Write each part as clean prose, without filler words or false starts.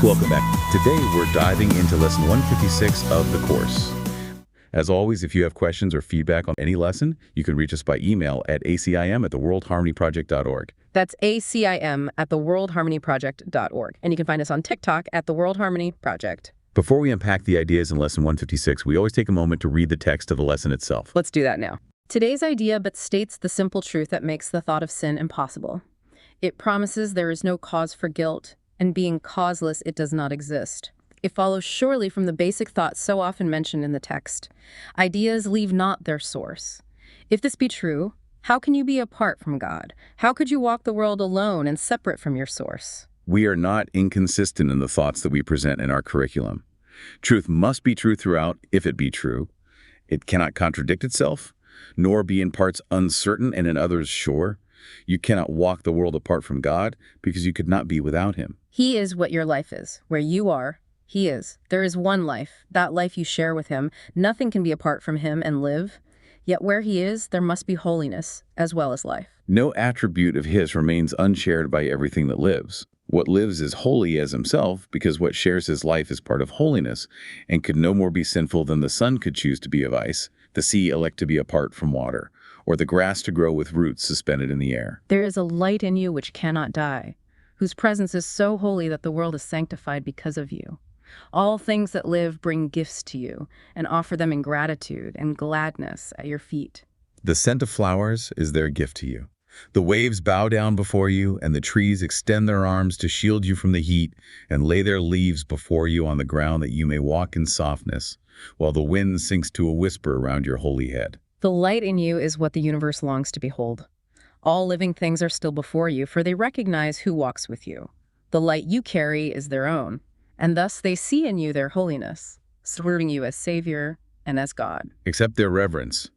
Welcome back. Today we're diving into lesson 156 of the course. As always, if you have questions or feedback on any lesson, you can reach us by email at acim@theworldharmonyproject.org. That's ACIM@theworldharmonyproject.org. And you can find us on TikTok at The World Harmony Project. Before we unpack the ideas in lesson 156, we always take a moment to read the text of the lesson itself. Let's do that now. Today's idea but states the simple truth that makes the thought of sin impossible. It promises there is no cause for guilt, and being causeless, it does not exist. It follows surely from the basic thought so often mentioned in the text. Ideas leave not their source. If this be true, how can you be apart from God? How could you walk the world alone and separate from your source? We are not inconsistent in the thoughts that we present in our curriculum. Truth must be true throughout, if it be true. It cannot contradict itself, nor be in parts uncertain and in others sure. You cannot walk the world apart from God because you could not be without Him. He is what your life is. Where you are, He is. There is one life, that life you share with Him. Nothing can be apart from Him and live. Yet where He is, there must be holiness as well as life. No attribute of His remains unshared by everything that lives. What lives is holy as Himself because what shares His life is part of holiness and could no more be sinful than the sun could choose to be of ice, the sea elect to be apart from water, or the grass to grow with roots suspended in the air. There is a light in you which cannot die, whose presence is so holy that the world is sanctified because of you. All things that live bring gifts to you and offer them in gratitude and gladness at your feet. The scent of flowers is their gift to you. The waves bow down before you, and the trees extend their arms to shield you from the heat and lay their leaves before you on the ground that you may walk in softness, while the wind sinks to a whisper around your holy head. The light in you is what the universe longs to behold. All living things are still before you, for they recognize who walks with you. The light you carry is their own, and thus they see in you their holiness, serving you as Savior and as God. Accept their reverence,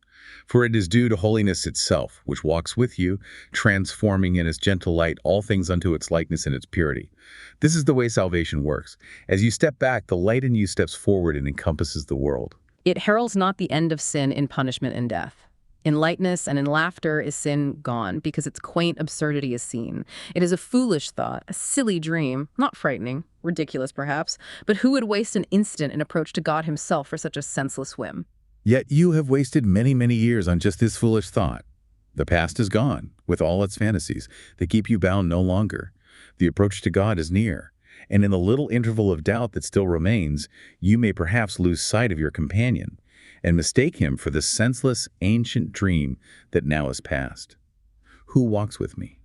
for it is due to holiness itself, which walks with you, transforming in its gentle light all things unto its likeness and its purity. This is the way salvation works. As you step back, the light in you steps forward and encompasses the world. It heralds not the end of sin in punishment and death. In lightness and in laughter is sin gone, because its quaint absurdity is seen. It is a foolish thought, a silly dream, not frightening, ridiculous perhaps, but who would waste an instant in approach to God Himself for such a senseless whim? Yet you have wasted many, many years on just this foolish thought. The past is gone, with all its fantasies. They keep you bound no longer. The approach to God is near. And in the little interval of doubt that still remains, you may perhaps lose sight of your companion and mistake him for the senseless, ancient dream that now is past. Who walks with me?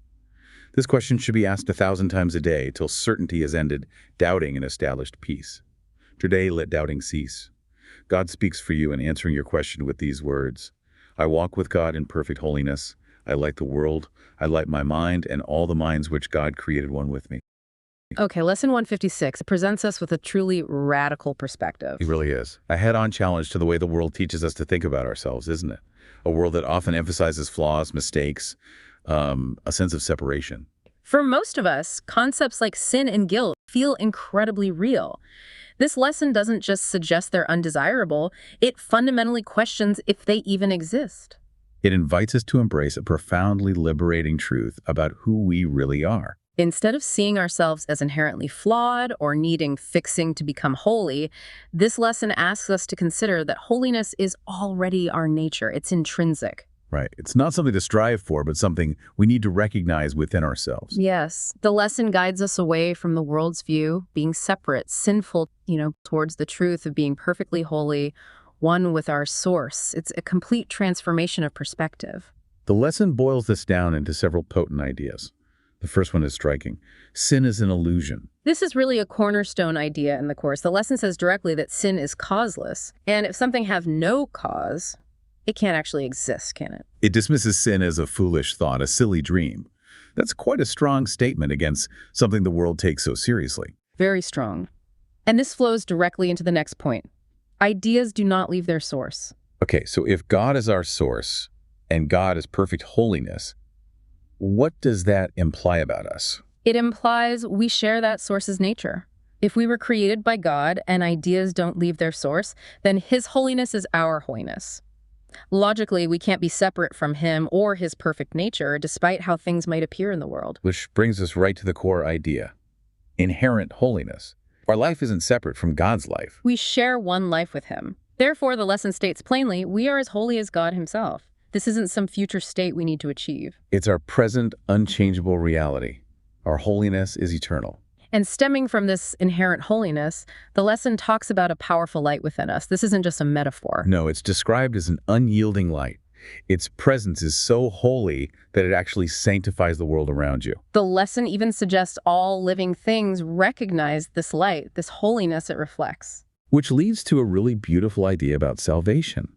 This question should be asked 1,000 times a day till certainty has ended, doubting and established peace. Today, let doubting cease. God speaks for you in answering your question with these words. I walk with God in perfect holiness. I light the world. I light my mind and all the minds which God created one with me. Okay, lesson 156 presents us with a truly radical perspective. It really is. A head-on challenge to the way the world teaches us to think about ourselves, isn't it? A world that often emphasizes flaws, mistakes, a sense of separation. For most of us, concepts like sin and guilt feel incredibly real. This lesson doesn't just suggest they're undesirable, it fundamentally questions if they even exist. It invites us to embrace a profoundly liberating truth about who we really are. Instead of seeing ourselves as inherently flawed or needing fixing to become holy, this lesson asks us to consider that holiness is already our nature. It's intrinsic. Right. It's not something to strive for, but something we need to recognize within ourselves. Yes. The lesson guides us away from the world's view, being separate, sinful, towards the truth of being perfectly holy, one with our source. It's a complete transformation of perspective. The lesson boils this down into several potent ideas. The first one is striking. Sin is an illusion. This is really a cornerstone idea in the course. The lesson says directly that sin is causeless. And if something have no cause, it can't actually exist, can it? It dismisses sin as a foolish thought, a silly dream. That's quite a strong statement against something the world takes so seriously. Very strong. And this flows directly into the next point. Ideas do not leave their source. Okay, so if God is our source and God is perfect holiness, what does that imply about us? It implies we share that source's nature. If we were created by God and ideas don't leave their source, then His holiness is our holiness. Logically, we can't be separate from Him or His perfect nature, despite how things might appear in the world. Which brings us right to the core idea. Inherent holiness. Our life isn't separate from God's life. We share one life with him. Therefore, the lesson states plainly, we are as holy as God himself. This isn't some future state we need to achieve. It's our present, unchangeable reality. Our holiness is eternal. And stemming from this inherent holiness, the lesson talks about a powerful light within us. This isn't just a metaphor. No, it's described as an unyielding light. Its presence is so holy that it actually sanctifies the world around you. The lesson even suggests all living things recognize this light, this holiness it reflects. Which leads to a really beautiful idea about salvation.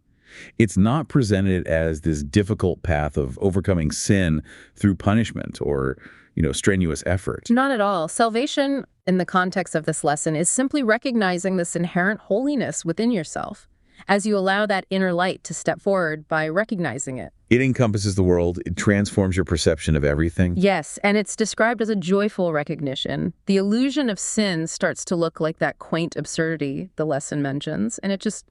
It's not presented as this difficult path of overcoming sin through punishment or, strenuous effort. Not at all. Salvation, in the context of this lesson, is simply recognizing this inherent holiness within yourself as you allow that inner light to step forward by recognizing it. It encompasses the world. It transforms your perception of everything. Yes, and it's described as a joyful recognition. The illusion of sin starts to look like that quaint absurdity the lesson mentions, and it just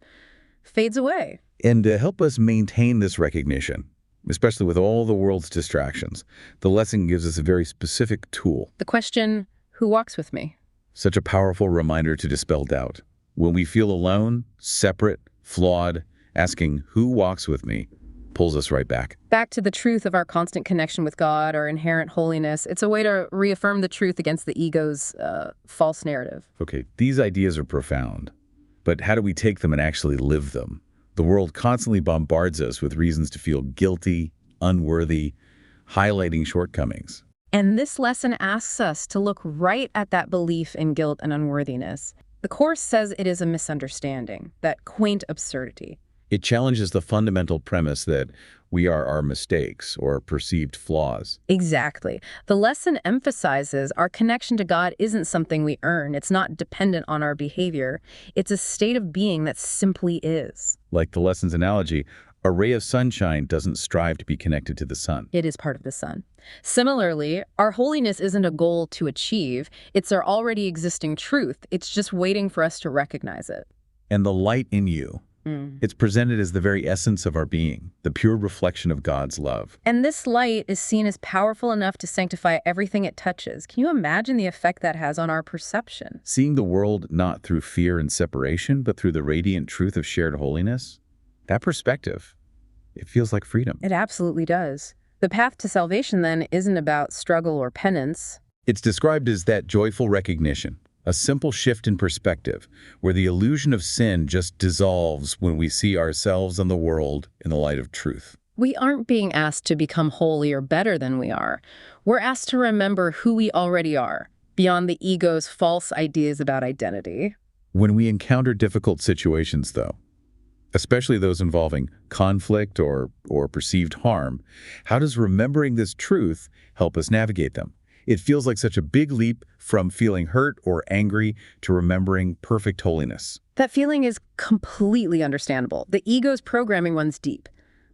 fades away. And to help us maintain this recognition, especially with all the world's distractions, the lesson gives us a very specific tool. The question, who walks with me? Such a powerful reminder to dispel doubt. When we feel alone, separate, flawed, asking, who walks with me, pulls us right back. Back to the truth of our constant connection with God, our inherent holiness. It's a way to reaffirm the truth against the ego's false narrative. Okay, these ideas are profound, but how do we take them and actually live them? The world constantly bombards us with reasons to feel guilty, unworthy, highlighting shortcomings. And this lesson asks us to look right at that belief in guilt and unworthiness. The Course says it is a misunderstanding, that quaint absurdity. It challenges the fundamental premise that we are our mistakes or perceived flaws. Exactly. The lesson emphasizes our connection to God isn't something we earn. It's not dependent on our behavior. It's a state of being that simply is. Like the lesson's analogy, a ray of sunshine doesn't strive to be connected to the sun. It is part of the sun. Similarly, our holiness isn't a goal to achieve. It's our already existing truth. It's just waiting for us to recognize it. And the light in you, it's presented as the very essence of our being, the pure reflection of God's love. And this light is seen as powerful enough to sanctify everything it touches. Can you imagine the effect that has on our perception? Seeing the world not through fear and separation, but through the radiant truth of shared holiness, that perspective, it feels like freedom. It absolutely does. The path to salvation, then, isn't about struggle or penance. It's described as that joyful recognition, a simple shift in perspective, where the illusion of sin just dissolves when we see ourselves and the world in the light of truth. We aren't being asked to become holy or better than we are. We're asked to remember who we already are, beyond the ego's false ideas about identity. When we encounter difficult situations, though, especially those involving conflict or perceived harm, how does remembering this truth help us navigate them? It feels like such a big leap from feeling hurt or angry to remembering perfect holiness. That feeling is completely understandable. The ego's programming runs deep,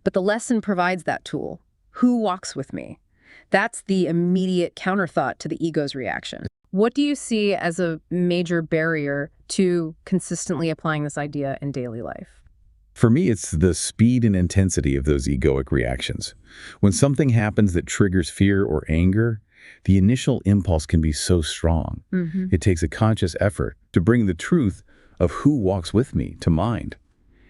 but the lesson provides that tool. Who walks with me? That's the immediate counterthought to the ego's reaction. What do you see as a major barrier to consistently applying this idea in daily life? For me, it's the speed and intensity of those egoic reactions. When something happens that triggers fear or anger, the initial impulse can be so strong. It takes a conscious effort to bring the truth of who walks with me to mind,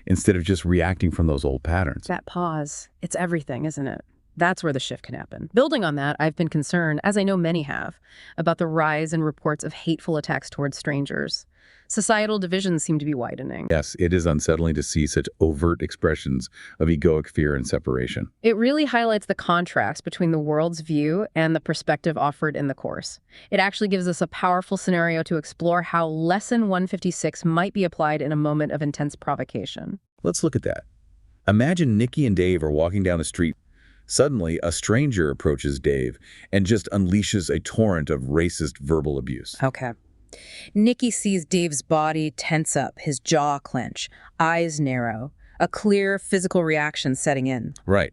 instead of just reacting from those old patterns. That pause, it's everything, isn't it? That's where the shift can happen. Building on that, I've been concerned, as I know many have, about the rise in reports of hateful attacks towards strangers. Societal divisions seem to be widening. Yes, it is unsettling to see such overt expressions of egoic fear and separation. It really highlights the contrast between the world's view and the perspective offered in the Course. It actually gives us a powerful scenario to explore how Lesson 156 might be applied in a moment of intense provocation. Let's look at that. Imagine Nikki and Dave are walking down the street. Suddenly, a stranger approaches Dave and just unleashes a torrent of racist verbal abuse. Okay. Nikki sees Dave's body tense up, his jaw clench, eyes narrow, a clear physical reaction setting in. Right.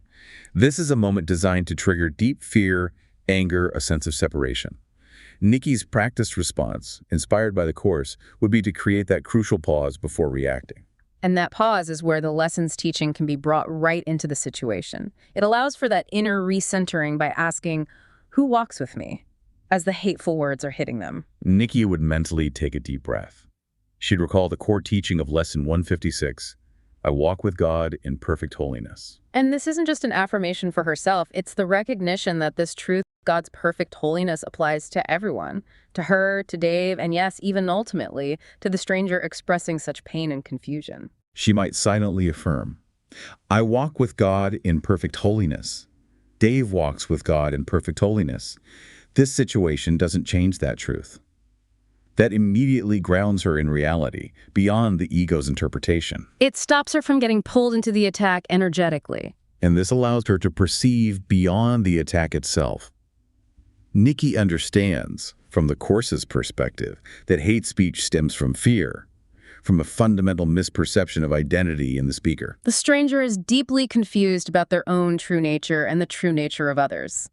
This is a moment designed to trigger deep fear, anger, a sense of separation. Nikki's practiced response, inspired by the Course, would be to create that crucial pause before reacting. And that pause is where the lesson's teaching can be brought right into the situation. It allows for that inner recentering by asking, who walks with me? as the hateful words are hitting them. Nikki would mentally take a deep breath. She'd recall the core teaching of Lesson 156, I walk with God in perfect holiness. And this isn't just an affirmation for herself, it's the recognition that this truth, God's perfect holiness, applies to everyone. To her, to Dave, and yes, even ultimately, to the stranger expressing such pain and confusion. She might silently affirm, I walk with God in perfect holiness. Dave walks with God in perfect holiness. This situation doesn't change that truth. That immediately grounds her in reality, beyond the ego's interpretation. It stops her from getting pulled into the attack energetically. And this allows her to perceive beyond the attack itself. Nikki understands, from the Course's perspective, that hate speech stems from fear, from a fundamental misperception of identity in the speaker. The stranger is deeply confused about their own true nature and the true nature of others.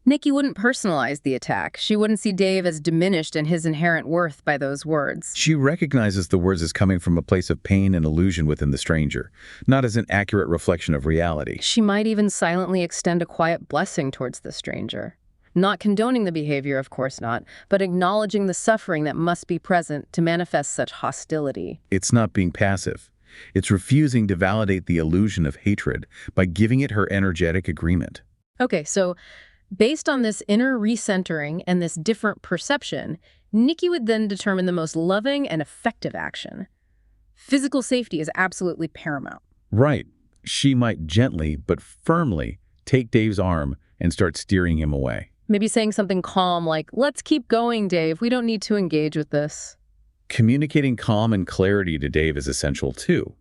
Nikki wouldn't personalize the attack. She wouldn't see Dave as diminished in his inherent worth by those words. She recognizes the words as coming from a place of pain and illusion within the stranger, not as an accurate reflection of reality. She might even silently extend a quiet blessing towards the stranger. Not condoning the behavior, of course not, but acknowledging the suffering that must be present to manifest such hostility. It's not being passive. It's refusing to validate the illusion of hatred by giving it her energetic agreement. Okay, so based on this inner recentering and this different perception, Nikki would then determine the most loving and effective action. Physical safety is absolutely paramount. Right. She might gently but firmly take Dave's arm and start steering him away. Maybe saying something calm like, let's keep going, Dave. We don't need to engage with this. Communicating calm and clarity to Dave is essential too.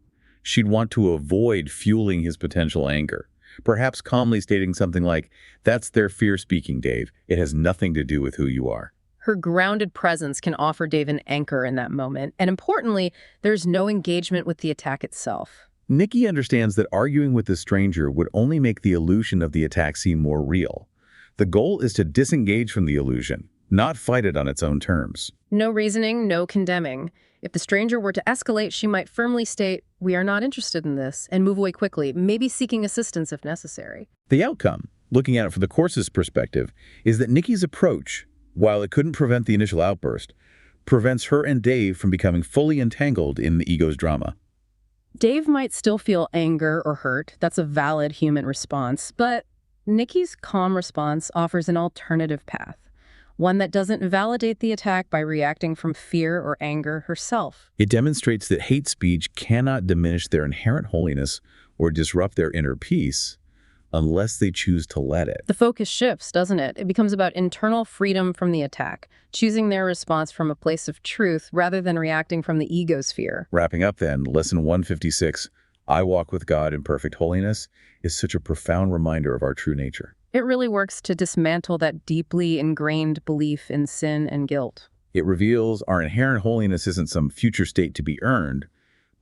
She'd want to avoid fueling his potential anger. Perhaps calmly stating something like, that's their fear speaking, Dave. It has nothing to do with who you are. Her grounded presence can offer Dave an anchor in that moment. And importantly, there's no engagement with the attack itself. Nikki understands that arguing with the stranger would only make the illusion of the attack seem more real. The goal is to disengage from the illusion, not fight it on its own terms. No reasoning, no condemning. If the stranger were to escalate, she might firmly state, we are not interested in this, and move away quickly, maybe seeking assistance if necessary. The outcome, looking at it from the Course's perspective, is that Nikki's approach, while it couldn't prevent the initial outburst, prevents her and Dave from becoming fully entangled in the ego's drama. Dave might still feel anger or hurt. That's a valid human response. But Nikki's calm response offers an alternative path, one that doesn't validate the attack by reacting from fear or anger herself. It demonstrates that hate speech cannot diminish their inherent holiness or disrupt their inner peace unless they choose to let it. The focus shifts, doesn't it? It becomes about internal freedom from the attack, choosing their response from a place of truth rather than reacting from the ego's fear. Wrapping up then, Lesson 156, I walk with God in perfect holiness, is such a profound reminder of our true nature. It really works to dismantle that deeply ingrained belief in sin and guilt. It reveals our inherent holiness isn't some future state to be earned,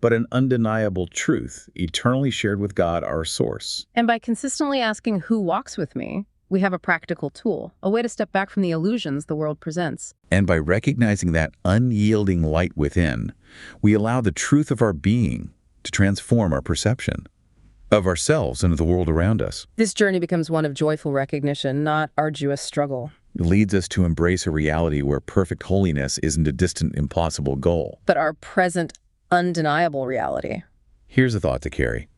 but an undeniable truth, eternally shared with God, our source. And by consistently asking who walks with me, we have a practical tool, a way to step back from the illusions the world presents. And by recognizing that unyielding light within, we allow the truth of our being to transform our perception of ourselves and of the world around us. This journey becomes one of joyful recognition, not arduous struggle. It leads us to embrace a reality where perfect holiness isn't a distant, impossible goal, but our present, undeniable reality. Here's a thought to carry.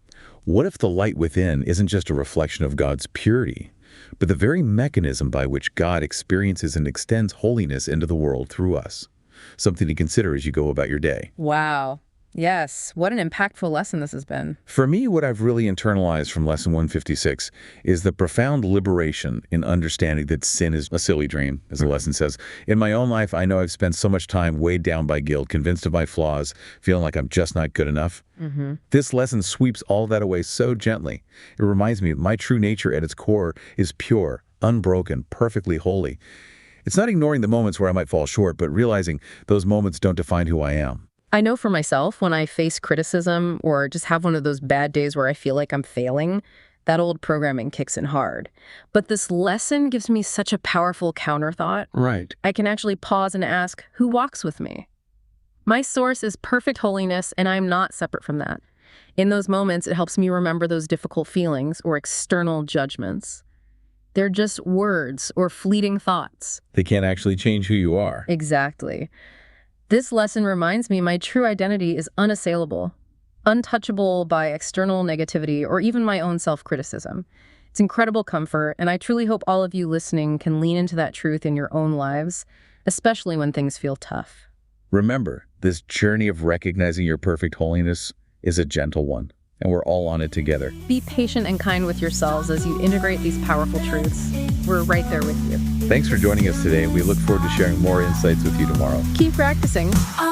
What if the light within isn't just a reflection of God's purity, but the very mechanism by which God experiences and extends holiness into the world through us? Something to consider as you go about your day. Wow. Yes, what an impactful lesson this has been. For me, what I've really internalized from Lesson 156 is the profound liberation in understanding that sin is a silly dream, as the lesson says. In my own life, I know I've spent so much time weighed down by guilt, convinced of my flaws, feeling like I'm just not good enough. This lesson sweeps all that away so gently. It reminds me that my true nature at its core is pure, unbroken, perfectly holy. It's not ignoring the moments where I might fall short, but realizing those moments don't define who I am. I know for myself, when I face criticism or just have one of those bad days where I feel like I'm failing, that old programming kicks in hard. But this lesson gives me such a powerful counter thought. Right. I can actually pause and ask, who walks with me? My source is perfect holiness, and I'm not separate from that. In those moments, it helps me remember those difficult feelings or external judgments. They're just words or fleeting thoughts. They can't actually change who you are. Exactly. This lesson reminds me my true identity is unassailable, untouchable by external negativity or even my own self-criticism. It's incredible comfort, and I truly hope all of you listening can lean into that truth in your own lives, especially when things feel tough. Remember, this journey of recognizing your perfect holiness is a gentle one, and we're all on it together. Be patient and kind with yourselves as you integrate these powerful truths. We're right there with you. Thanks for joining us today. We look forward to sharing more insights with you tomorrow. Keep practicing. I